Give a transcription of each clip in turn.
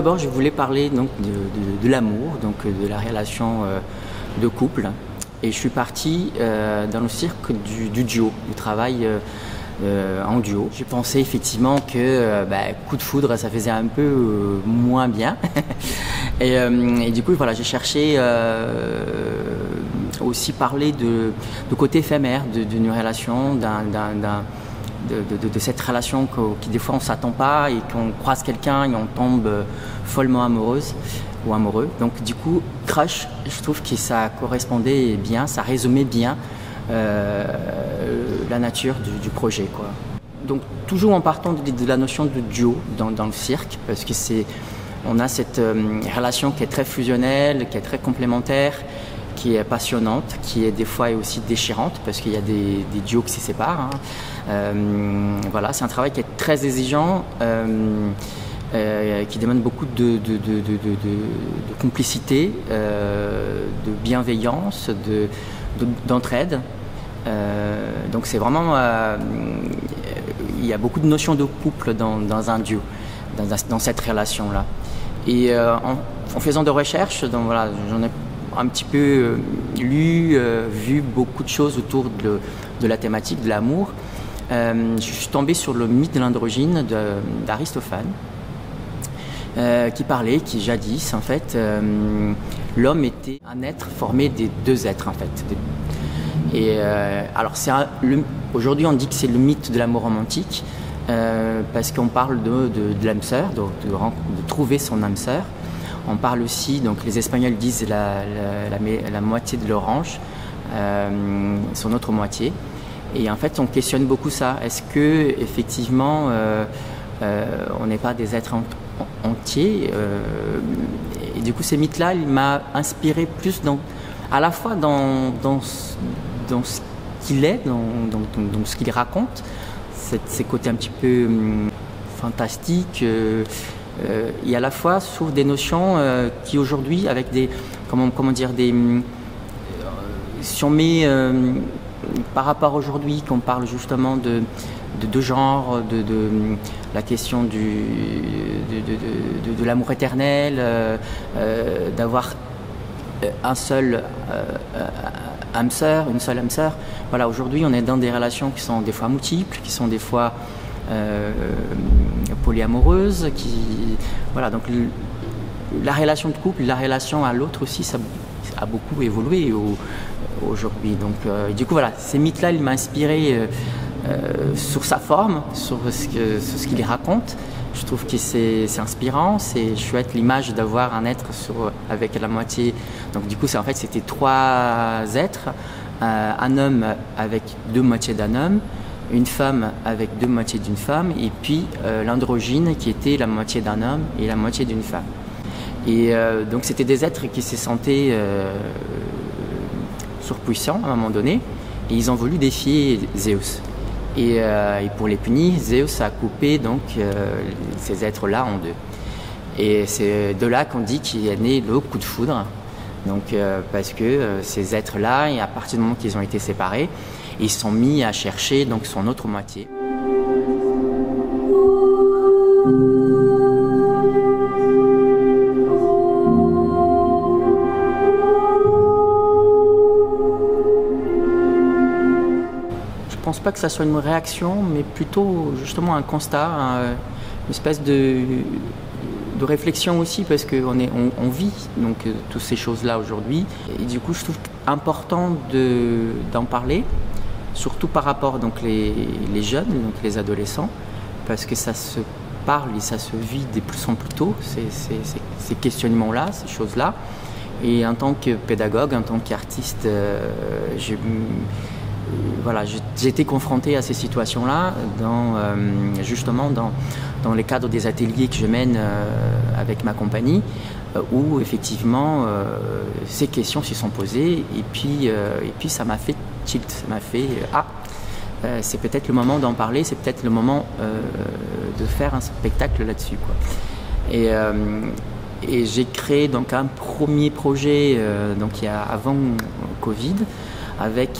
d'abord, je voulais parler donc de l'amour, donc de la relation de couple. Et je suis parti dans le cirque du duo, du travail en duo. J'ai pensé effectivement que coup de foudre, ça faisait un peu moins bien. et du coup, voilà, j'ai cherché aussi parler de côté éphémère d'une relation, de cette relation qui des fois on ne s'attend pas et qu'on croise quelqu'un et on tombe follement amoureuse ou amoureux. Donc du coup, Crush, je trouve que ça correspondait bien, ça résumait bien la nature du projet, quoi. Donc toujours en partant de la notion de duo dans le cirque, parce que on a cette relation qui est très fusionnelle, qui est très complémentaire, qui est passionnante, qui est des fois aussi déchirante, parce qu'il y a des duos qui se séparent. Voilà, c'est un travail qui est très exigeant, qui demande beaucoup de complicité, de bienveillance, d'entraide. Donc c'est vraiment, il y a beaucoup de notions de couple dans un duo, dans cette relation-là. Et en faisant des recherches, donc voilà, j'en ai un petit peu lu, vu beaucoup de choses autour de la thématique de l'amour. Je suis tombé sur le mythe de l'androgyne d'Aristophane, qui jadis, en fait, l'homme était un être formé des deux êtres, en fait. Et alors, aujourd'hui, on dit que c'est le mythe de l'amour romantique, parce qu'on parle de l'âme sœur, de trouver son âme sœur. On parle aussi, donc les Espagnols disent la moitié de l'orange, son autre moitié. Et en fait, on questionne beaucoup ça. Est-ce que effectivement, on n'est pas des êtres entiers Et du coup, ces mythes-là, il m'a inspiré plus à la fois dans ce qu'il est, dans ce qu'il raconte, ces côtés un petit peu fantastiques. Et à la fois sur des notions qui aujourd'hui, avec si on met par rapport aujourd'hui, qu'on parle justement de genre, de la question de l'amour éternel, d'avoir un seul âme sœur, une seule âme sœur. Voilà, aujourd'hui, on est dans des relations qui sont des fois multiples, qui sont des fois polyamoureuses, voilà, donc la relation de couple, la relation à l'autre aussi, ça a beaucoup évolué aujourd'hui. Donc du coup voilà, ces mythes-là, il m'a inspiré sur sa forme, sur ce qu'il raconte. Je trouve que c'est inspirant, c'est chouette l'image d'avoir un être avec la moitié. Donc du coup, c'était trois êtres, un homme avec deux moitiés d'un homme, une femme avec deux moitiés d'une femme, et puis l'androgyne qui était la moitié d'un homme et la moitié d'une femme. Et donc c'était des êtres qui se sentaient surpuissants à un moment donné, et ils ont voulu défier Zeus. Et pour les punir, Zeus a coupé donc ces êtres-là en deux. Et c'est de là qu'on dit qu'il est né le coup de foudre. Donc parce que ces êtres-là, et à partir du moment qu'ils ont été séparés, ils se sont mis à chercher donc son autre moitié. Je pense pas que ça soit une réaction, mais plutôt justement un constat, une espèce de réflexion aussi, parce qu'on vit donc toutes ces choses-là aujourd'hui. Et du coup, je trouve important d'en parler, surtout par rapport donc les jeunes, donc les adolescents, parce que ça se parle et ça se vit de plus en plus tôt, ces questionnements-là, ces choses-là. Et en tant que pédagogue, en tant qu'artiste, j'ai été confronté à ces situations-là justement dans les cadres des ateliers que je mène avec ma compagnie, où effectivement ces questions s'y sont posées, et puis ça m'a fait tilt, ça m'a fait c'est peut-être le moment d'en parler, c'est peut-être le moment de faire un spectacle là-dessus, quoi. Et j'ai créé donc un premier projet avant Covid, avec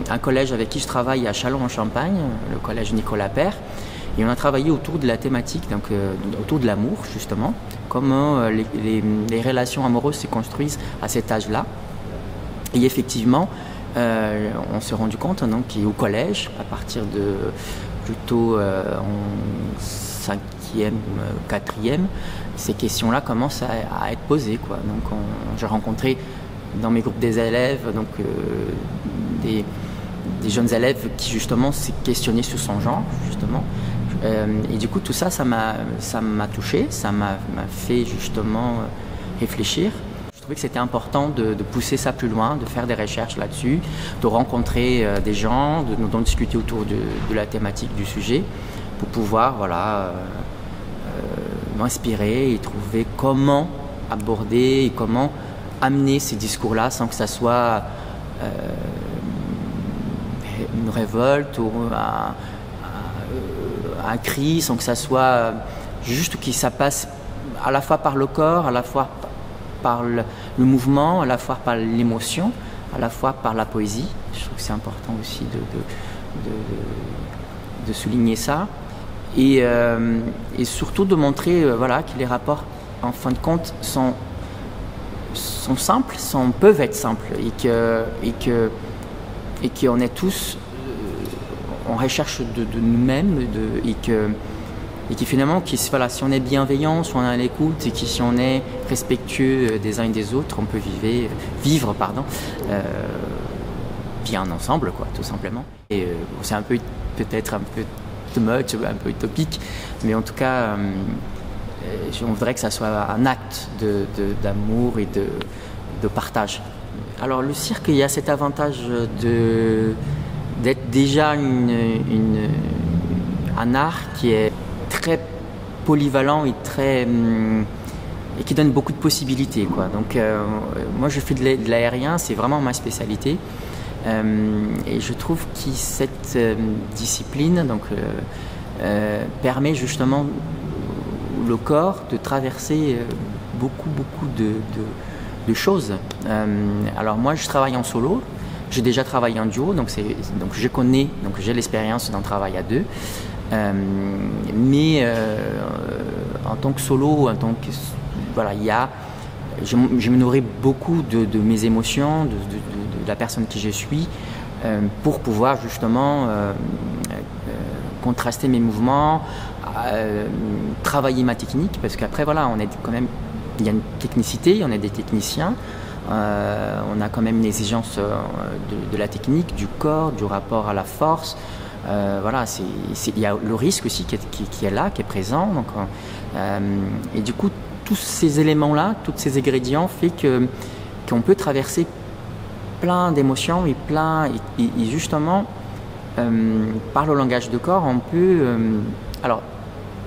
un collège avec qui je travaille à Châlons-en-Champagne, le collège Nicolas Père. Et on a travaillé autour de la thématique, donc autour de l'amour justement, comment les relations amoureuses se construisent à cet âge-là. Et effectivement, on s'est rendu compte donc, qu'au collège, à partir de plutôt en 5e, 4e, ces questions-là commencent à être posées, quoi. Donc j'ai rencontré dans mes groupes des élèves donc, des jeunes élèves qui justement s'est questionné sur son genre justement, et du coup tout ça m'a touché, ça m'a fait justement réfléchir. Je trouvais que c'était important de pousser ça plus loin, de faire des recherches là-dessus, de rencontrer des gens, d'en discuter autour de la thématique du sujet pour pouvoir voilà, m'inspirer et trouver comment aborder et comment amener ces discours-là sans que ça soit une révolte ou un cri, sans que ça soit juste que ça passe à la fois par le corps, à la fois par le mouvement, à la fois par l'émotion, à la fois par la poésie. Je trouve que c'est important aussi de souligner ça et surtout de montrer voilà, que les rapports en fin de compte sont simples, peuvent être simples et qu'on est tous en recherche de nous-mêmes et que finalement voilà, si on est bienveillant, si on est à l'écoute et que si on est respectueux des uns et des autres, on peut vivre bien ensemble, quoi, tout simplement. Et c'est peut-être un peu too much, un peu utopique, mais en tout cas on voudrait que ça soit un acte d'amour et de partage. Alors le cirque, il y a cet avantage d'être déjà un art qui est très polyvalent et qui donne beaucoup de possibilités, quoi. Donc moi je fais de l'aérien, c'est vraiment ma spécialité. Et je trouve que cette discipline donc, permet justement le corps de traverser beaucoup de choses. Alors moi je travaille en solo, j'ai déjà travaillé en duo, donc je connais, donc j'ai l'expérience d'un travail à deux, mais en tant que solo, voilà, je me nourris beaucoup de mes émotions, de la personne qui je suis, pour pouvoir justement contraster mes mouvements, travailler ma technique, parce qu'après voilà, on est quand même, il y a une technicité, on est des techniciens, on a quand même une exigence de la technique, du corps, du rapport à la force. Voilà, il y a le risque aussi qui est là, qui est présent. Donc, et du coup, tous ces éléments-là, tous ces ingrédients fait qu'on peut traverser plein d'émotions et justement, par le langage de corps, on peut... alors,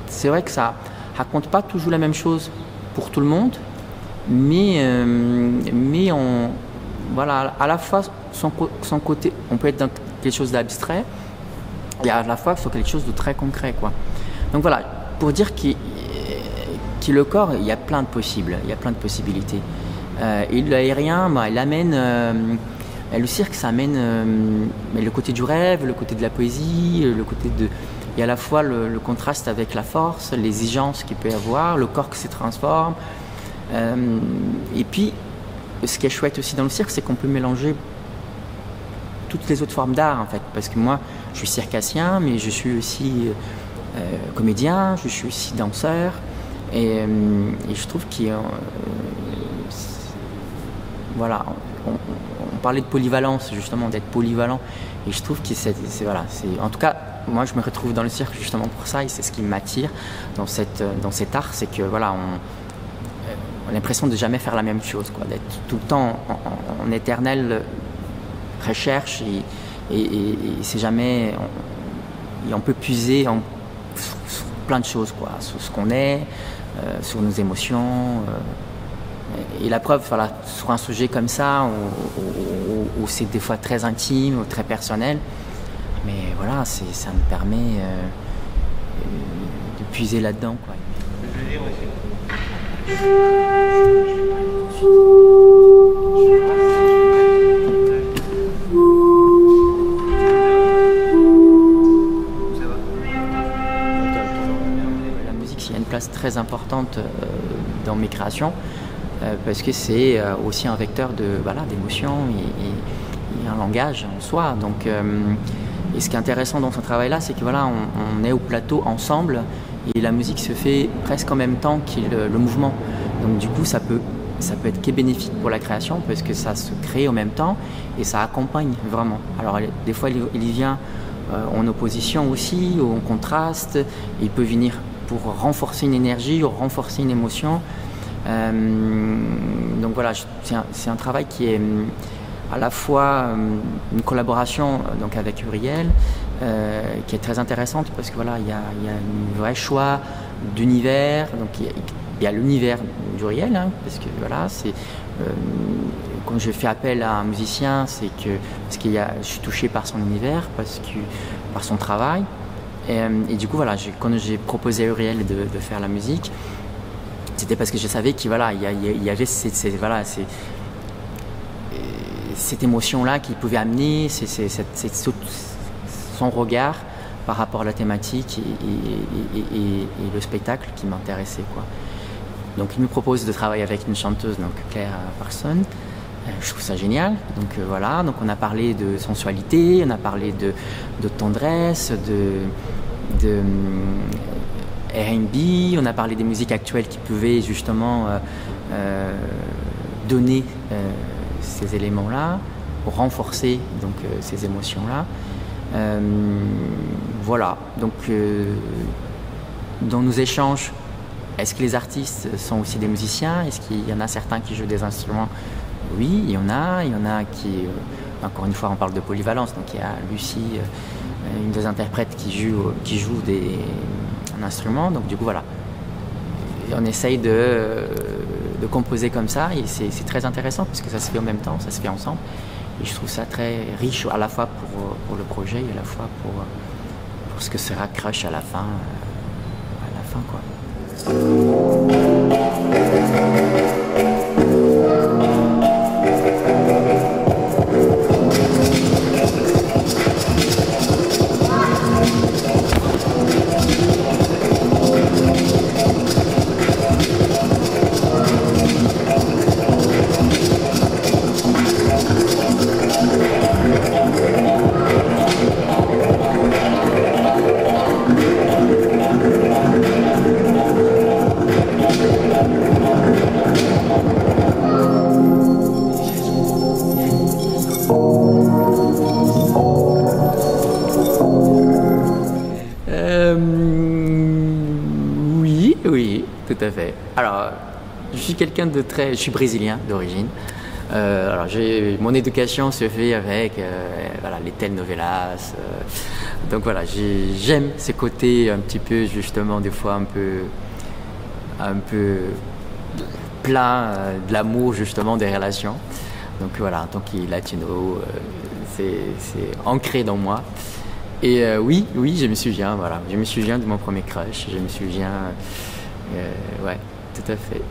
c'est vrai que ça raconte pas toujours la même chose pour tout le monde, mais voilà, à la fois son côté, on peut être dans quelque chose d'abstrait et à la fois sur quelque chose de très concret, quoi. Donc voilà, pour dire que le corps, il y a plein de possibilités. Et l'aérien, il amène, le cirque, ça amène le côté du rêve, le côté de la poésie, il y a à la fois le contraste avec la force, l'exigence qu'il peut y avoir, le corps qui se transforme. Et puis, ce qui est chouette aussi dans le cirque, c'est qu'on peut mélanger toutes les autres formes d'art, en fait. Parce que moi, je suis circassien, mais je suis aussi comédien, je suis aussi danseur. Et je trouve voilà, on parlait de polyvalence, justement, d'être polyvalent. Et je trouve que voilà, en tout cas, moi, je me retrouve dans le cirque justement pour ça, et c'est ce qui m'attire dans cet art, c'est que voilà, on a l'impression de jamais faire la même chose, quoi, d'être tout le temps en éternelle recherche et c'est jamais, et on peut puiser sur plein de choses, quoi, sur ce qu'on est, sur nos émotions. Et la preuve, voilà, sur un sujet comme ça, où c'est des fois très intime ou très personnel, mais voilà, ça me permet de puiser là-dedans, quoi. importante dans mes créations parce que c'est aussi un vecteur d'émotion et un langage en soi. Donc, et ce qui est intéressant dans ce travail-là, c'est que on est au plateau ensemble et la musique se fait presque en même temps que le mouvement. Donc du coup, ça peut être que bénéfique pour la création parce que ça se crée en même temps et ça accompagne vraiment. Alors des fois, il vient en opposition aussi, ou en contraste. Il peut venir pour renforcer une énergie ou renforcer une émotion. Donc voilà, c'est un travail qui est à la fois une collaboration donc avec Uriel qui est très intéressante parce que il y a un vrai choix d'univers. Donc il y a l'univers d'Uriel, parce que c'est quand je fais appel à un musicien, c'est que parce que je suis touché par son univers, par son travail. Et du coup quand j'ai proposé à Uriel de faire la musique, c'était parce que je savais qu'il y avait cette émotion-là qu'il pouvait amener, son regard par rapport à la thématique et le spectacle qui m'intéressait, quoi. Donc il me propose de travailler avec une chanteuse, donc Claire Parson. Je trouve ça génial. Donc donc on a parlé de sensualité, on a parlé de tendresse, de R&B, on a parlé des musiques actuelles qui pouvaient justement donner ces éléments-là pour renforcer donc ces émotions-là. Donc dans nos échanges, est-ce que les artistes sont aussi des musiciens? Est-ce qu'il y en a certains qui jouent des instruments? Oui, il y en a qui, encore une fois, on parle de polyvalence, donc il y a Lucie, une des interprètes qui joue un instrument, donc du coup on essaye de composer comme ça et c'est très intéressant parce que ça se fait en même temps, ça se fait ensemble et je trouve ça très riche à la fois pour le projet et à la fois pour ce que sera Crush à la fin quoi. Oui, tout à fait. Alors, je suis brésilien d'origine. Mon éducation se fait avec les telenovelas. Donc j'aime ces côtés un petit peu justement des fois un peu plein de l'amour justement des relations. Donc en tant que latino, c'est ancré dans moi. Et oui, je me souviens, de mon premier crush, je me souviens, tout à fait.